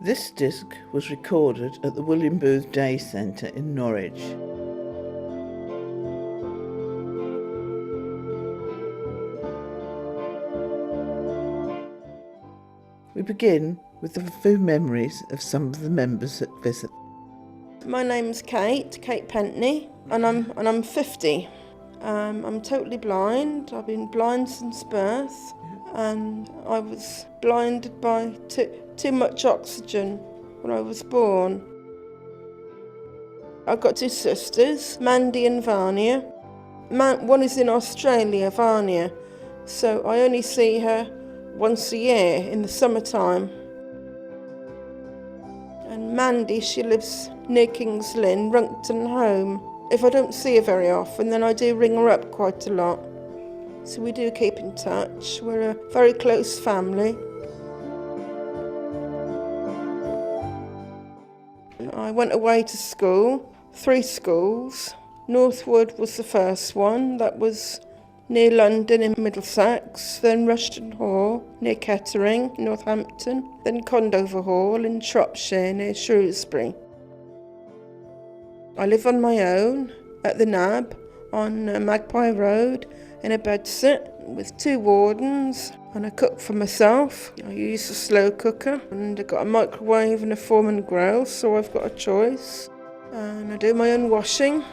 This disc was recorded at the William Booth Day Centre in Norwich. We begin with a few memories of some of the members that visit. My name's Kate Pentney, and I'm 50. I'm totally blind. I've been blind since birth, and I was blinded by too much oxygen when I was born. I've got two sisters, Mandy and Vanya. One is in Australia, Vanya, so I only see her once a year in the summertime. And Mandy, she lives near King's Lynn, Runkton Home. If I don't see her very often, then I do ring her up quite a lot. So we do keep in touch. We're a very close family. I went away to school, 3 schools. Northwood was the first one, that was near London in Middlesex, then Rushton Hall near Kettering, Northampton, then Condover Hall in Shropshire near Shrewsbury. I live on my own at the Nab on Magpie Road in a bedsit with 2 wardens, and I cook for myself. I use a slow cooker, and I've got a microwave and a Foreman grill, so I've got a choice. And I do my own washing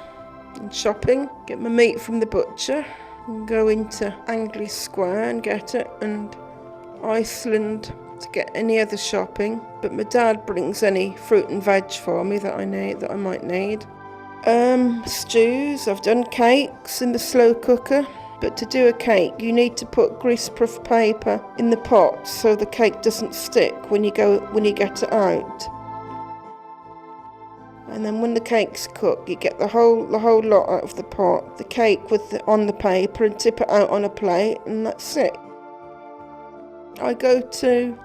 and shopping, get my meat from the butcher, and go into Angley Square and get it, and Iceland to get any other shopping. But my dad brings any fruit and veg for me that I might need. Stews, I've done cakes in the slow cooker. But to do a cake, you need to put greaseproof paper in the pot so the cake doesn't stick when you get it out. And then when the cake's cooked, you get the whole lot out of the pot, the cake on the paper, and tip it out on a plate, and that's it. I go to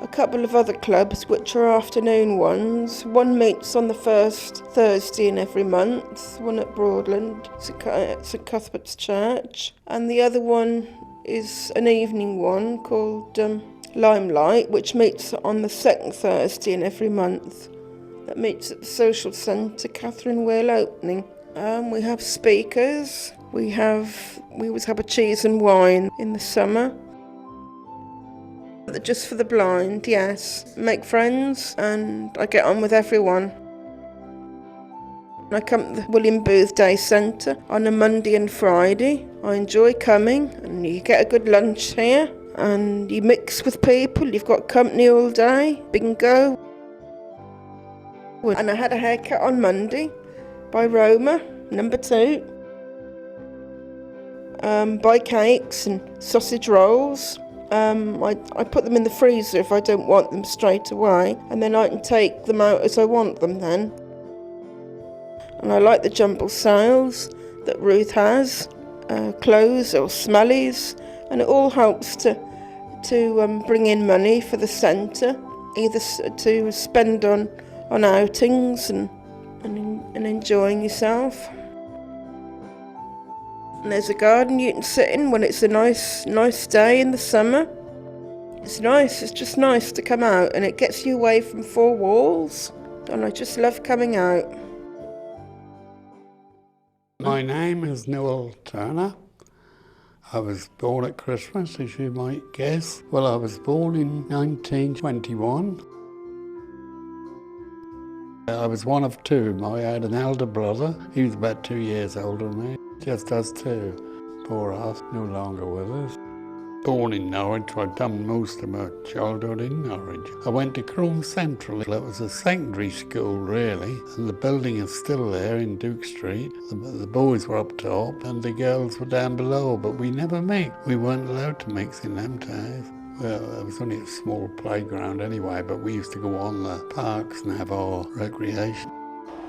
a couple of other clubs which are afternoon ones. One meets on the first Thursday in every month, one at Broadland, St Cuthbert's Church, and the other one is an evening one called Limelight, which meets on the second Thursday in every month. That meets at the social centre, Catherine Wheel Opening. We have speakers. We always have a cheese and wine in the summer. Just for the blind, yes. Make friends, and I get on with everyone. I come to the William Booth Day Centre on a Monday and Friday. I enjoy coming, and you get a good lunch here, and you mix with people. You've got company all day, bingo. And I had a haircut on Monday by Roma, number 2. Buy cakes and sausage rolls. I put them in the freezer if I don't want them straight away, and then I can take them out as I want them then. And I like the jumble sales that Ruth has, clothes or smellies, and it all helps to bring in money for the centre, either to spend on outings and enjoying yourself. And there's a garden you can sit in when it's a nice day in the summer. It's just nice to come out, and it gets you away from 4 walls, and I just love coming out. My name is Noel Turner. I was born at Christmas, as you might guess. Well, I was born in 1921. I was one of 2. I had an elder brother. He was about 2 years older than me. Just us 2. Poor us, no longer with us. Born in Norwich, I'd done most of my childhood in Norwich. I went to Crome Central. It was a secondary school, really, and the building is still there in Duke Street. The boys were up top and the girls were down below, but we never mixed. We weren't allowed to mix in them days. Well, it was only a small playground anyway, but we used to go on the parks and have our recreation.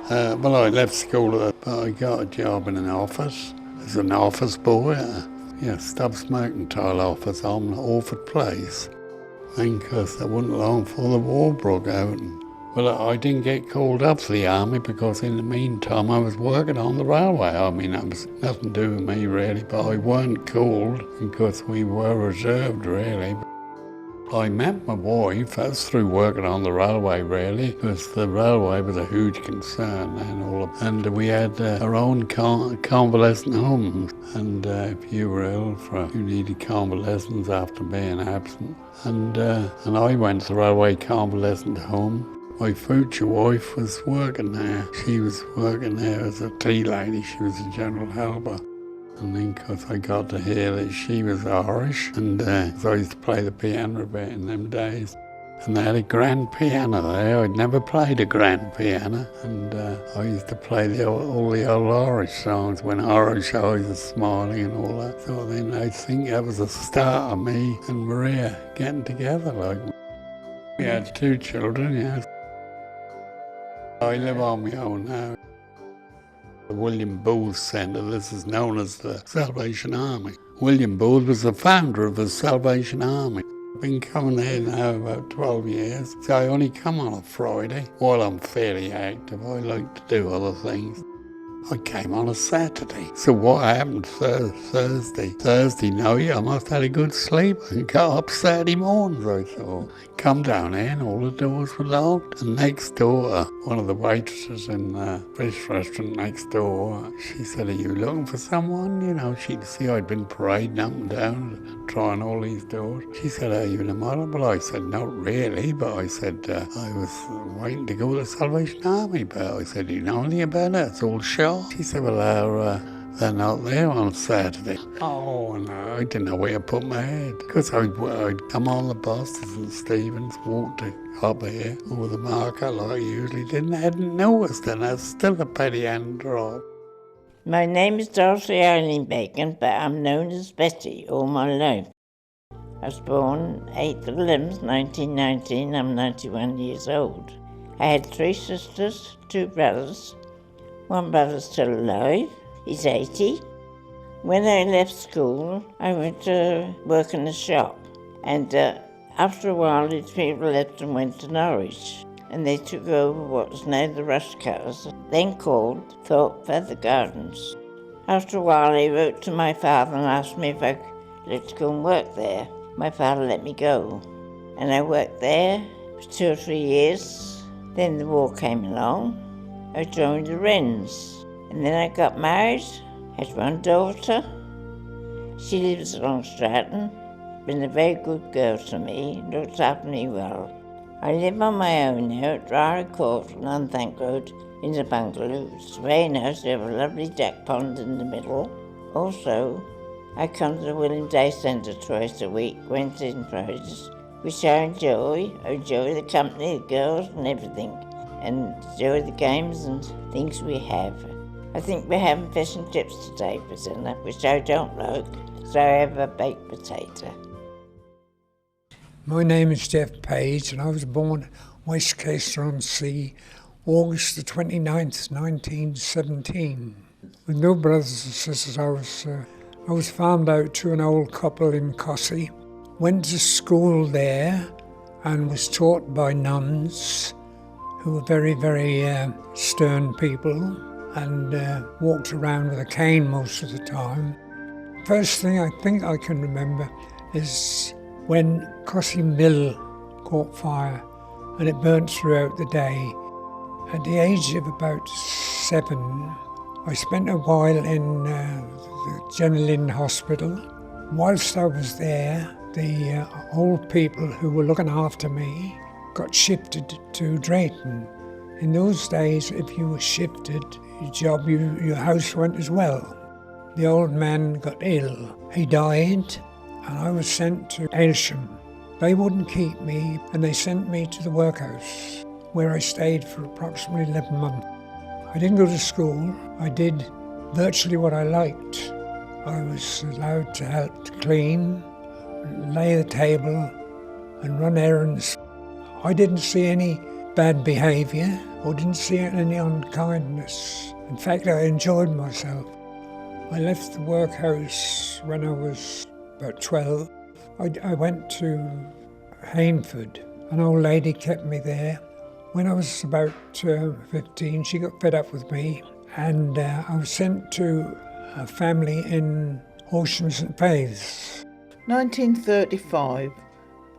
Well, I left school, but I got a job in an office as an office boy. Stubbs Mercantile office on Orford Place. Because it wasn't long before the war broke out. Well, I didn't get called up to the army because in the meantime I was working on the railway. I mean, that was nothing to do with me really, but I weren't called because we were reserved really. I met my wife, that's through working on the railway really, because the railway was a huge concern and we had our own convalescent homes, and if you were ill, you needed convalescence after being absent. And I went to the railway convalescent home. My future wife was working there. She was working there as a tea lady. She was a general helper. And then because I got to hear that she was Irish, and so I used to play the piano a bit in them days. And they had a grand piano there. I'd never played a grand piano. And I used to play all the old Irish songs, When Irish Eyes Are Smiling and all that. So then I think that was the start of me and Maria getting together. We had 2 children, yes. I live on my own now. The William Booth Centre, this is known as the Salvation Army. William Booth was the founder of the Salvation Army. I've been coming there now about 12 years, so I only come on a Friday. While I'm fairly active, I like to do other things. I came on a Saturday. So what happened Thursday night, I must have had a good sleep and got up Saturday morning. I thought, come down here and all the doors were locked. And next door, one of the waitresses in the fish restaurant next door, she said, are you looking for someone? You know, she could see I'd been parading up and down, trying all these doors. She said, are you in a model? Well, I said, not really, but I said, I was waiting to go to the Salvation Army, but I said, you know anything about it? It's all shot. She said, well, they're not there on Saturday. Oh, no, I didn't know where to put my head. Because I'd come on the bus to St Stephen's, walked up here over the market like I usually did, and I hadn't noticed, and that's still a penny hand drop. My name is Dorothy Eileen Bacon, but I'm known as Betty all my life. I was born 8th of 11th, 1919. I'm 91 years old. I had 3 sisters, 2 brothers. One brother's still alive. He's 80. When I left school, I went to work in a shop. And after a while, these people left and went to Norwich. And they took over what was now the Rush Cutters, then called Thorpe Feather Gardens. After a while, they wrote to my father and asked me if I'd like to go and work there. My father let me go. And I worked there for 2 or 3 years. Then the war came along. I joined the Wrens, and then I got married, had 1 daughter. She lives along Stratton, been a very good girl to me, looks after me well. I live on my own now at Drary Court on Unthank Road in the bungalow. It's very nice, we have a lovely duck pond in the middle. Also, I come to the William Day Centre twice a week, Wednesdays and Fridays, which I enjoy. I enjoy the company, the girls and everything, and enjoy the games and things we have. I think we're having fish and chips today for dinner, which I don't like, so I have a baked potato. My name is Jeff Page, and I was born at Westchester-on-Sea, August the 29th, 1917. With no brothers and sisters, I was farmed out to an old couple in Cossey. Went to school there and was taught by nuns who were very, very stern people, and walked around with a cane most of the time. First thing I think I can remember is when Cossey Mill caught fire and it burnt throughout the day. At the age of about 7, I spent a while in the General Inn Hospital. Whilst I was there, the old people who were looking after me got shifted to Drayton. In those days, if you were shifted, your house went as well. The old man got ill. He died, and I was sent to Aylsham. They wouldn't keep me, and they sent me to the workhouse, where I stayed for approximately 11 months. I didn't go to school. I did virtually what I liked. I was allowed to help to clean, lay the table, and run errands. I didn't see any bad behaviour or didn't see any unkindness. In fact, I enjoyed myself. I left the workhouse when I was about 12. I went to Hainford. An old lady kept me there. When I was about 15, she got fed up with me, and I was sent to a family in Horsham St Faith's. 1935,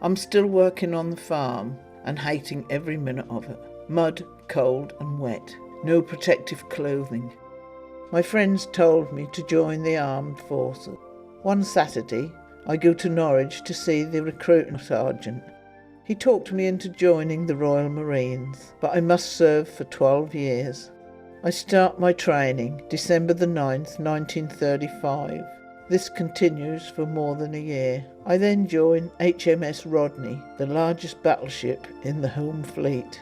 I'm still working on the farm and hating every minute of it. Mud, cold and wet. No protective clothing. My friends told me to join the armed forces. One Saturday, I go to Norwich to see the recruiting sergeant. He talked me into joining the Royal Marines, but I must serve for 12 years. I start my training December the 9th, 1935. This continues for more than a year. I then join HMS Rodney, the largest battleship in the Home Fleet.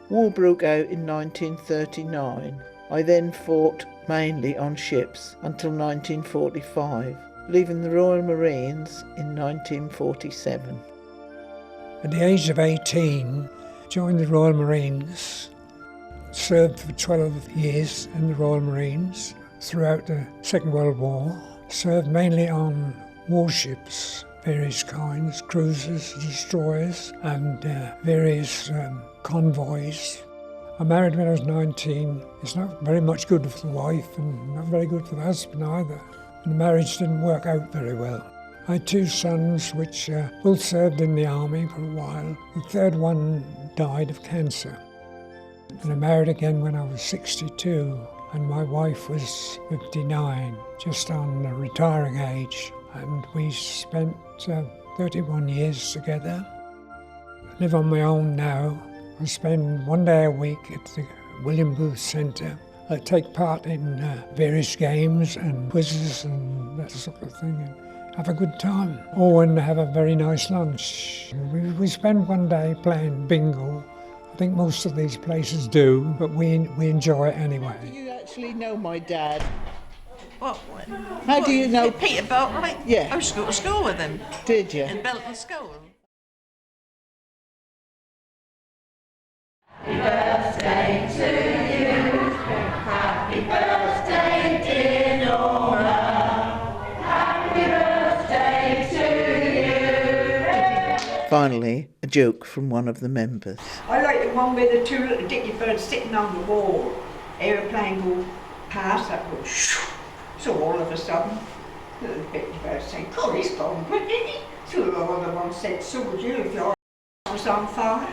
War broke out in 1939. I then fought mainly on ships until 1945, leaving the Royal Marines in 1947. At the age of 18, joined the Royal Marines, served for 12 years in the Royal Marines throughout the Second World War, served mainly on warships, various kinds, cruisers, destroyers and various convoys. I married when I was 19. It's not very much good for the wife and not very good for the husband either. And the marriage didn't work out very well. I had 2 sons which both served in the army for a while. The third one died of cancer. And I married again when I was 62 and my wife was 59, just on the retiring age. And we spent 31 years together. I live on my own now. I spend 1 day a week at the William Booth Centre. I take part in various games and quizzes and that sort of thing and have a good time. Oh, and have a very nice lunch. We spend 1 day playing bingo. I think most of these places do, but we enjoy it anyway. Do you actually know my dad? What? How do you know? Peter Belt, right? Yeah. I used to go to school with him. Did you? In Belton School. Finally, a joke from one of the members. I like the one with the 2 little dicky birds sitting on the wall. Aeroplane will pass, that goes shoo. So all of a sudden, the little dicky bird saying, "God, he's gone quick, isn't he?" So the other one said, "So would you if your was on fire."